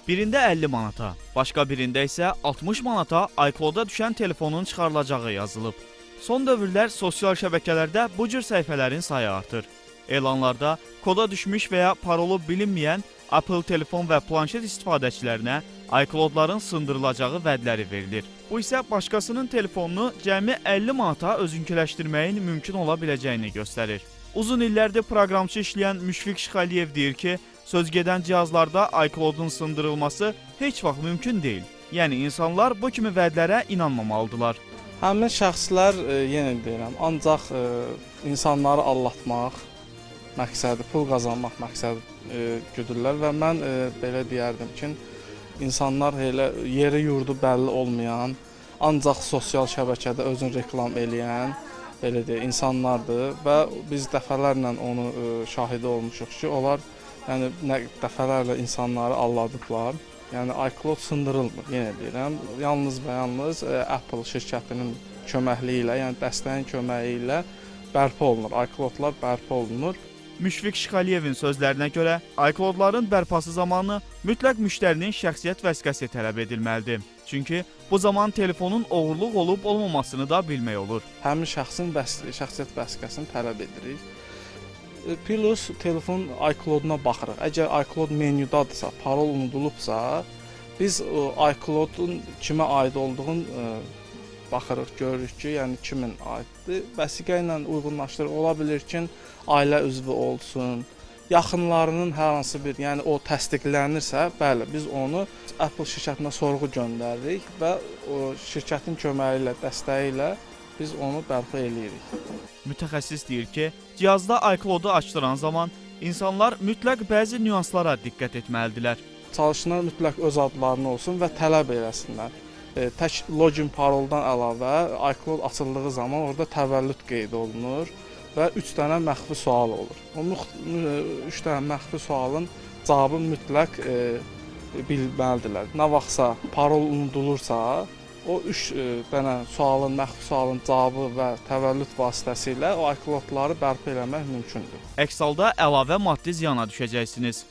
Birində 50 manata, başqa birində isə 60 manata iCloud-a düşən telefonun çıxarılacağı yazılıb. Son dövrlər sosial şəbəkələrdə bu cür səhifələrin sayı artır. Elanlarda koda düşmüş və ya parolu bilinməyən Apple telefon və planşet istifadəçilərinə iCloud-ların sındırılacağı vədləri verilir. Bu isə başqasının telefonunu cəmi 50 manata özünkiləşdirməyin mümkün ola biləcəyini göstərir. Uzun illərdir proqramçı işləyən Müşfiq Şıxəliyev deyir ki, sözgedən cihazlarda iCloud-un sındırılması heç vaxt mümkün deyil. Yəni insanlar bu kimi vədlərə inanmamalıdırlar. Həmin şəxslər, yenə deyirəm, ancaq insanları aldatmaq məqsədi, pul qazanmaq məqsədi güdürlər və mən belə deyərdim ki, insanlar elə yeri yurdu bəlli olmayan, ancaq sosial şəbəkədə özünü reklam eləyən belə deyək, insanlardır və biz dəfələrlə onu şahidi olmuşuq ki, onlar dəfələrlə insanları aldadıblar. Yəni iCloud sındırılmır, yenə deyirəm. Yalnız və yalnız Apple şirkətinin köməkliyi ilə, yəni dəstəyin köməyi ilə bərpa olunur. iCloudlar bərpa olunur. Müşfiq Şıxəliyevin sözlərinə görə iCloudların bərpası zamanı mütləq müştərinin şəxsiyyət vəsiqəsi tələb edilməlidir. Çünki bu zaman telefonun oğurluq olub olmamasını da bilmək olur. Həmin şəxsin şəxsiyyət vəsiqəsini tələb edirik. Plus telefon iCloud-una baxırıq. Əgər iCloud menyudadırsa, parol unudulubsa, biz iCloud-un kimə aid olduğunu baxırıq, görürük ki, yəni kimin aiddir. Vəsiqə ilə uyğunlaşdırır. Ola bilir ki, ailə üzvü olsun, yaxınlarının hər hansı bir, yəni o təsdiqlənirsə, bəli, biz onu Apple şirkətinə sorğu göndəririk və o şirkətin köməyi ilə, dəstəyi ilə biz onu bərpa eləyirik. Mütəxəssis deyir ki, cihazda iCloud-u açdıran zaman insanlar mütləq bəzi nüanslara diqqət etməlidirlər. Çalışanlar mütləq öz adlarını olsun və tələb eləsinlər. Tək login paroldan əlavə iCloud açıldığı zaman orada təvəllüd qeyd olunur və 3 dənə məxfi sual olur. O 3 dənə məxfi sualın cavabı mütləq bilməlidirlər. Nə vaxtsa parol unudulursa, o 3 dənə sualın, məxfi sualın cavabı və təvəllüd vasitəsilə o iCloud-ları bərpa eləmək mümkündür. Əks halda əlavə maddi ziyana düşəcəksiniz.